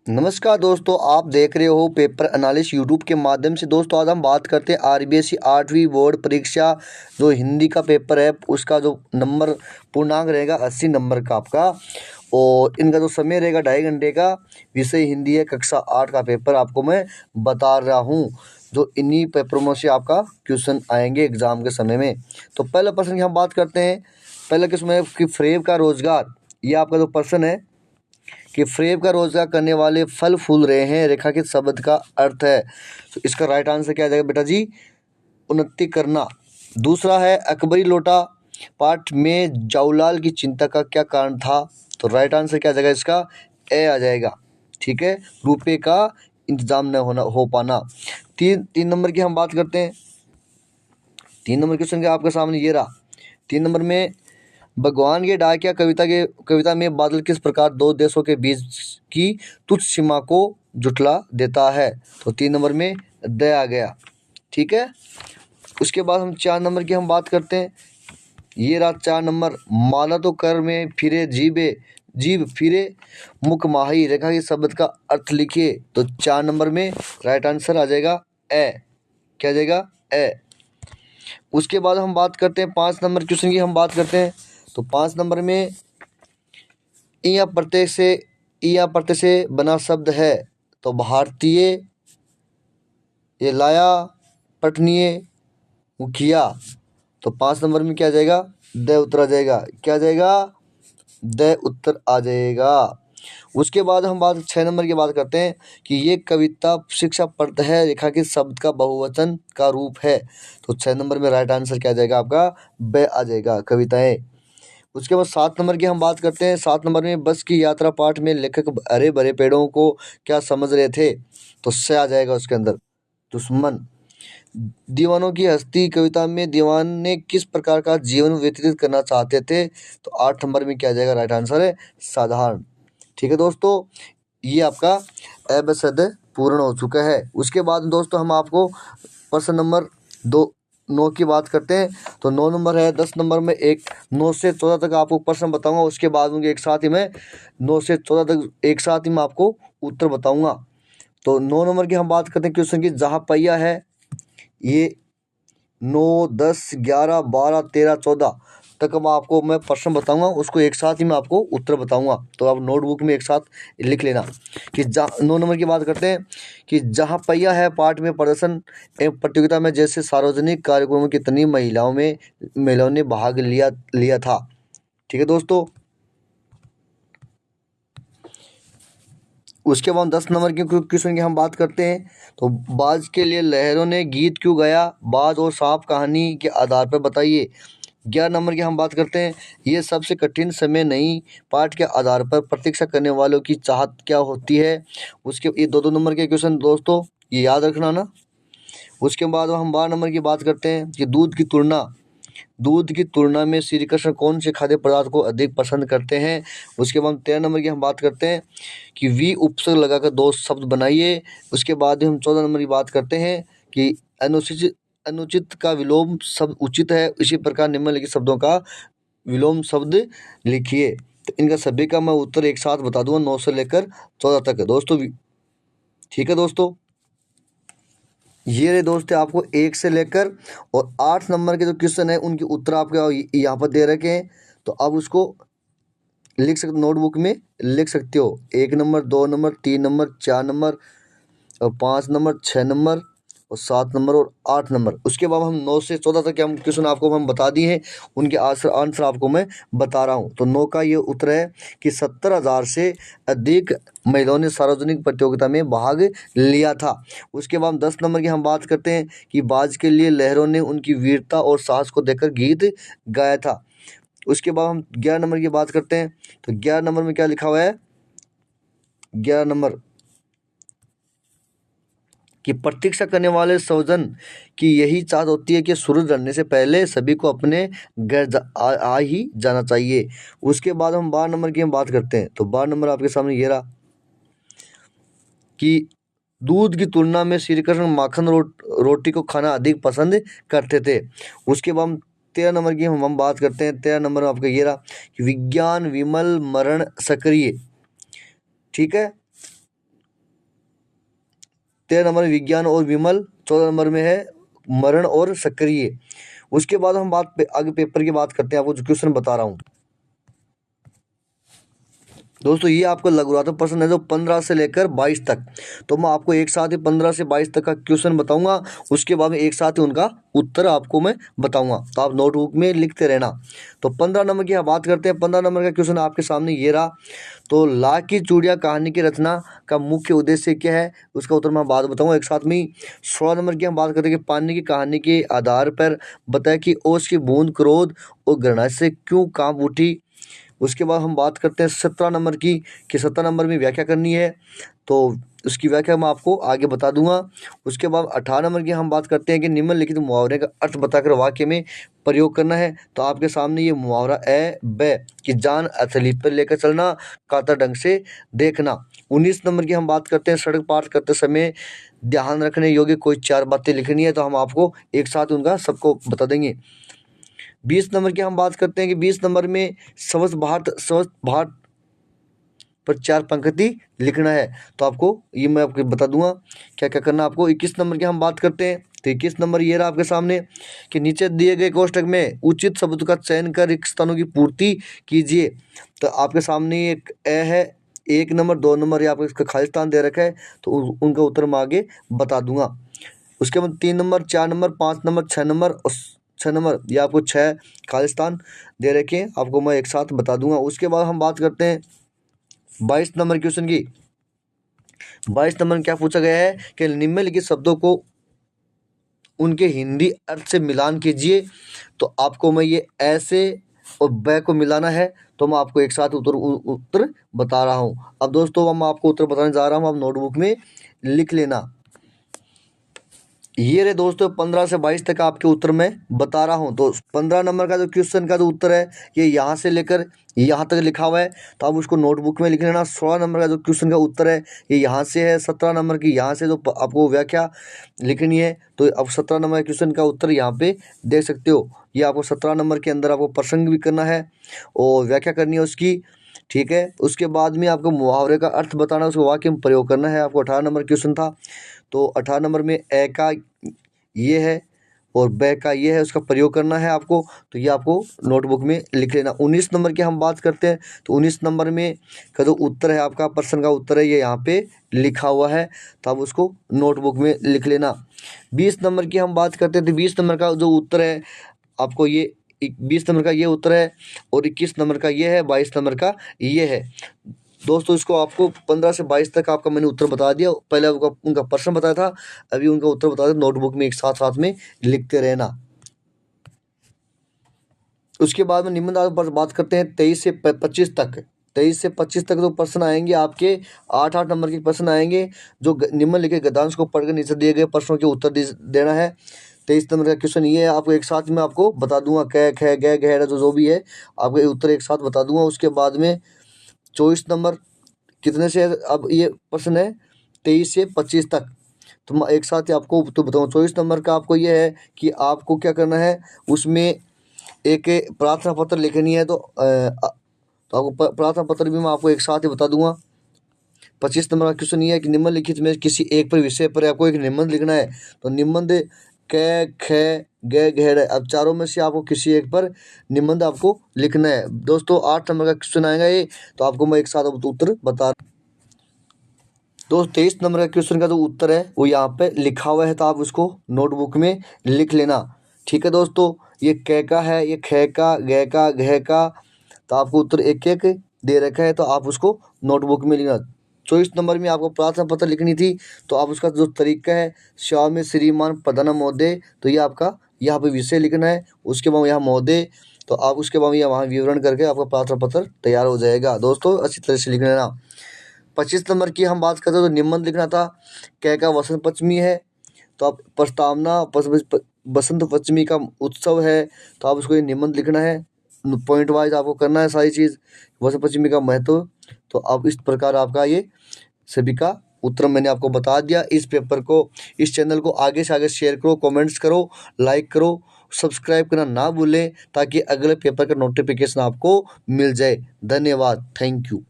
नमस्कार दोस्तों, आप देख रहे हो पेपर एनालिस्ट यूट्यूब के माध्यम से। दोस्तों आज हम बात करते हैं आरबीएससी 8वीं बोर्ड परीक्षा जो हिंदी का पेपर है उसका जो नंबर पूर्णांक रहेगा 80 नंबर का आपका, और इनका जो समय रहेगा 2.5 घंटे का। विषय हिंदी है, कक्षा 8 का पेपर आपको मैं बता रहा हूँ। जो इन्हीं पेपरों में से आपका क्वेश्चन आएंगे एग्जाम के समय में। तो पहला प्रश्न की हम बात करते हैं। पहला क्वेश्चन है कि फ्रेब का रोजगार, ये आपका जो प्रश्न है कि फ्रेब का रोजगार करने वाले फल फूल रहे हैं, रेखांकित शब्द का अर्थ है। तो इसका राइट आंसर क्या आ जाएगा बेटा जी? उन्नति करना। दूसरा है अकबरी लोटा पाठ में जाऊलाल की चिंता का क्या कारण था? तो राइट आंसर क्या आ जाएगा इसका? ए आ जाएगा। ठीक है, रुपये का इंतजाम न होना हो पाना। तीन नंबर की हम बात करते हैं। 3 नंबर क्वेश्चन के आपके सामने ये रहा। 3 नंबर में भगवान के डाकिया कविता में बादल किस प्रकार दो देशों के बीच की तुच्छ सीमा को जुटला देता है? तो 3 नंबर में द आ गया। ठीक है, उसके बाद हम 4 नंबर की हम बात करते हैं। ये रहा 4 नंबर। माला तो कर में फिरे जीव फिरे मुख माही, रेखा के शब्द का अर्थ लिखिए। तो 4 नंबर में राइट आंसर आ जाएगा ए। क्या आ जाएगा? ए। उसके बाद हम बात करते हैं 5 नंबर क्वेश्चन की हम बात करते हैं। तो 5 नंबर में इया प्रत्यय से बना शब्द है। तो भारतीय, ये लाया, पठनीय, मुखिया। तो 5 नंबर में क्या आ जाएगा? द उत्तर आ जाएगा। क्या आ जाएगा? द उत्तर आ जाएगा। उसके बाद हम 6 नंबर की बात करते हैं कि ये कविता शिक्षाप्रद है, रेखांकित शब्द का बहुवचन का रूप है। तो 6 नंबर में राइट आंसर क्या आ जाएगा आपका? ब आ जाएगा, कविताएं। उसके बाद 7 नंबर की हम बात करते हैं। 7 नंबर में बस की यात्रा पाठ में लेखक हरे भरे पेड़ों को क्या समझ रहे थे? तो से आ जाएगा उसके अंदर, दुश्मन। दीवानों की हस्ती कविता में दीवान ने किस प्रकार का जीवन व्यतीत करना चाहते थे? तो 8 नंबर में क्या आ जाएगा? राइट आंसर है साधारण। ठीक है दोस्तों, ये आपका एबसद पूर्ण हो चुका है। उसके बाद दोस्तों हम आपको प्रश्न नंबर 9 की बात करते हैं। तो 9 नंबर है। 10 नंबर में 9 से 14 तक आपको प्रश्न बताऊंगा। उसके बाद उनके एक साथ ही मैं 9 से 14 तक एक साथ ही मैं आपको उत्तर बताऊंगा। तो 9 नंबर की हम बात करते हैं क्वेश्चन की। जहाँ पहिया है, ये 9, 10, 11, 12, 13, 14 तक मैं प्रश्न बताऊंगा। उसको एक साथ ही मैं आपको उत्तर बताऊंगा। तो आप नोटबुक में एक साथ लिख लेना कि 9 नंबर की बात करते हैं कि जहाँ पहिया है पाठ में प्रदर्शन एवं प्रतियोगिता में जैसे सार्वजनिक कार्यक्रमों में कितनी महिलाओं ने भाग लिया था? ठीक है दोस्तों। उसके बाद 10 नंबर के क्वेश्चन की हम बात करते हैं। तो बाज के लिए लहरों ने गीत क्यों गाया? बाज और सांप कहानी के आधार पर बताइए। 11 नंबर की हम बात करते हैं। ये सबसे कठिन समय नहीं, पाठ के आधार पर प्रतीक्षा करने वालों की चाहत क्या होती है? उसके ये 2-2 नंबर के क्वेश्चन दोस्तों, ये याद रखना ना। उसके बाद हम 12 नंबर की बात करते हैं कि दूध की तुलना में श्री कृष्ण कौन से खाद्य पदार्थ को अधिक पसंद करते हैं? उसके बाद 13 नंबर की हम बात करते हैं कि वी उपसर्ग लगाकर 2 शब्द बनाइए। उसके बाद हम 14 नंबर की बात करते हैं कि अनुचित का विलोम शब्द उचित है, इसी प्रकार निम्नलिखित शब्दों का विलोम शब्द लिखिए। तो इनका सभी का मैं उत्तर एक साथ बता दूंगा 9 से लेकर 14 तक दोस्तों। ठीक है दोस्तों, ये रहे दोस्त आपको 1 से लेकर और 8 नंबर के जो क्वेश्चन है उनके उत्तर आपके यहाँ पर दे रखे हैं। तो अब उसको लिख सकते, नोटबुक में लिख सकते हो। 1 नंबर, 2 नंबर, 3 नंबर, 4 नंबर और 5 नंबर, 6 नंबर और 7 नंबर और 8 नंबर। उसके बाद हम 9 से 14 तक के हम क्वेश्चन आपको हम बता दिए हैं, उनके आंसर आपको मैं बता रहा हूँ। तो 9 का ये उत्तर है कि 70,000 से अधिक महिलाओं ने सार्वजनिक प्रतियोगिता में भाग लिया था। उसके बाद 10 नंबर की हम बात करते हैं कि बाज के लिए लहरों ने उनकी वीरता और साहस को देखकर गीत गाया था। उसके बाद हम 11 नंबर की बात करते हैं। तो 11 नंबर में क्या लिखा हुआ है? 11 नंबर कि प्रतीक्षा करने वाले स्वजन की यही चाहत होती है कि सूरज ढलने से पहले सभी को अपने घर आ ही जाना चाहिए। उसके बाद हम 12 नंबर की हम बात करते हैं। तो 12 नंबर आपके सामने ये रहा कि दूध की तुलना में श्री कृष्ण माखन रोटी को खाना अधिक पसंद करते थे। उसके बाद हम 13 नंबर की हम बात करते हैं। 13 नंबर आपका ये रहा कि विज्ञान विमल मरण सक्रिय। ठीक है, 13 नंबर विज्ञान और विमल, 14 नंबर में है मरण और सक्रिय। उसके बाद हम आगे पेपर की बात करते हैं, आपको जो क्वेश्चन बता रहा हूँ दोस्तों, ये आपको लघु रहा था प्रश्न है जो 15 से लेकर 22 तक। तो मैं आपको एक साथ ही 15 से 22 तक का क्वेश्चन बताऊंगा, उसके बाद में एक साथ ही उनका उत्तर आपको मैं बताऊंगा, तो आप नोटबुक में लिखते रहना। तो 15 नंबर की बात करते हैं। 15 नंबर का क्वेश्चन आपके सामने ये रहा। तो ला की चूड़िया कहानी की रचना का मुख्य उद्देश्य क्या है, उसका उत्तर मैं बाद बताऊंगा एक साथ में ही। 16 नंबर की हम बात करते हैं कि पानी की कहानी के आधार पर बताया कि ओस की बूंद क्रोध और घृणा से क्यों कांप उठी। उसके बाद हम बात करते हैं 17 नंबर की, कि 17 नंबर में व्याख्या करनी है, तो उसकी व्याख्या मैं आपको आगे बता दूंगा। उसके बाद 18 नंबर की हम बात करते हैं कि निम्नलिखित मुहावरे का अर्थ बताकर वाक्य में प्रयोग करना है। तो आपके सामने ये मुहावरा है ब कि जान हथेली पर लेकर चलना, कातर ढंग से देखना। 19 नंबर की हम बात करते हैं सड़क पार करते समय ध्यान रखने योग्य कोई 4 बातें लिखनी है, तो हम आपको एक साथ उनका सबको बता देंगे। 20 नंबर की हम बात करते हैं कि 20 नंबर में स्वच्छ भारत पर 4 पंक्ति लिखना है, तो आपको ये मैं आपको बता दूंगा क्या क्या करना आपको। 21 नंबर की हम बात करते हैं, तो 21 नंबर ये रहा आपके सामने कि नीचे दिए गए कोष्टक में उचित शब्द का चयन कर रिक्त स्थानों की पूर्ति कीजिए। तो आपके सामने एक ए है, 1 नंबर 2 नंबर ये आपको इसका खाली स्थान दे रखा है, तो उनका उत्तर मैं आगे बता दूंगा। उसके बाद 3 नंबर 4 नंबर 5 नंबर 6 नंबर और 6 नंबर ये आपको 6 खाली स्थान दे रखे हैं, आपको मैं एक साथ बता दूंगा। उसके बाद हम बात करते हैं 22 नंबर क्वेश्चन की। 22 नंबर में क्या पूछा गया है कि निम्नलिखित शब्दों को उनके हिंदी अर्थ से मिलान कीजिए। तो आपको मैं ये ऐसे और ब को मिलाना है, तो मैं आपको एक साथ उत्तर बता रहा हूँ। अब दोस्तों मैं आपको उत्तर बताने जा रहा हूँ, आप नोटबुक में लिख लेना। ये रहे दोस्तों 15 से 22 तक आपके उत्तर मैं बता रहा हूँ। तो 15 नंबर का जो क्वेश्चन का जो उत्तर है ये यहाँ से लेकर यहाँ तक लिखा हुआ है, तो आप उसको नोटबुक में लिख लेना। 16 नंबर का जो क्वेश्चन का उत्तर है ये यहाँ से है। 17 नंबर की यहाँ से जो आपको व्याख्या लिखनी है, तो अब 17 नंबर के क्वेश्चन का उत्तर यहाँ पे देख सकते हो। ये आपको 17 नंबर के अंदर आपको प्रसंग भी करना है और व्याख्या करनी है उसकी, ठीक है। उसके बाद में आपको मुहावरे का अर्थ बताना, उसको वाक्य में प्रयोग करना है। आपको 18 नंबर क्वेश्चन था, तो 18 नंबर में ए का ये है और ब का ये है, उसका प्रयोग करना है आपको, तो ये आपको नोटबुक में लिख लेना। 19 नंबर की हम बात करते हैं, तो 19 नंबर में का जो उत्तर है आपका प्रश्न का उत्तर है ये यहाँ पे लिखा हुआ है, तो आप उसको नोटबुक में लिख लेना। 20 नंबर की हम बात करते हैं, तो 20 नंबर का जो उत्तर है आपको ये 20 नंबर का ये उत्तर है और 21 नंबर का ये है, 22 नंबर का ये है। दोस्तों इसको आपको 15 से 22 तक आपका मैंने उत्तर बता दिया। पहले उनका प्रश्न बताया था, अभी उनका उत्तर बता दिया। नोटबुक में एक साथ साथ में लिखते रहना। उसके बाद में निम्न पर बात करते हैं 23 से 25 तक। 23 से 25 तक जो प्रश्न आएंगे आपके 8-8 नंबर के प्रश्न आएंगे, जो निम्नलिखित गद्यांश को पढ़कर नीचे दिए गए प्रश्नों के उत्तर देना है। 23 नंबर का क्वेश्चन ये है, आपको एक साथ में आपको बता दूंगा क ख ग घ जो भी है आपको उत्तर एक साथ बता दूंगा। उसके बाद में 24 नंबर कितने से अब ये प्रश्न है 23 से 25 तक, तो मैं एक साथ ही आपको तो बताऊँ। 24 नंबर का आपको ये है कि आपको क्या करना है, उसमें एक प्रार्थना पत्र लिखनी है, तो आपको प्रार्थना पत्र भी मैं आपको एक साथ ही बता दूंगा। 25 नंबर का क्वेश्चन ये है कि निम्नलिखित में किसी एक पर विषय पर आपको एक निबंध लिखना है, तो निबंध क ख ग घ अब चारों में से आपको किसी एक पर निबंध आपको लिखना है। दोस्तों 8 नंबर का क्वेश्चन आएगा ये, तो आपको मैं एक साथ उत्तर बता। दोस्त 23 नंबर का क्वेश्चन का जो उत्तर है वो यहाँ पे लिखा हुआ है, तो आप उसको नोटबुक में लिख लेना, ठीक है दोस्तों। ये क का है, ये ख का, ग का, घ का, तो आपको उत्तर एक एक दे रखा है, तो आप उसको नोटबुक में लिखना। 24 नंबर में आपको प्रार्थना पत्र लिखनी थी, तो आप उसका जो तरीका है स्वामी श्रीमान प्रधान महोदय, तो ये आपका यहाँ पे विषय लिखना है। उसके बाद यहाँ महोदय, तो आप उसके बाद यहाँ वहाँ विवरण करके आपका प्रार्थना पत्र तैयार हो जाएगा। दोस्तों अच्छी तरह से लिख लेना। 25 नंबर की हम बात करते हैं, तो निबंध लिखना था। क का वसंत पंचमी है, तो आप प्रस्तावना बसंत पंचमी का उत्सव है, तो आप उसको ये निबंध लिखना है। पॉइंट वाइज आपको करना है सारी चीज़, वसंत पंचमी का महत्व। तो आप इस प्रकार आपका ये सभी का उत्तर मैंने आपको बता दिया। इस पेपर को, इस चैनल को आगे से आगे शेयर करो, कमेंट्स करो, लाइक करो, सब्सक्राइब करना ना भूलें, ताकि अगले पेपर का नोटिफिकेशन आपको मिल जाए। धन्यवाद, थैंक यू।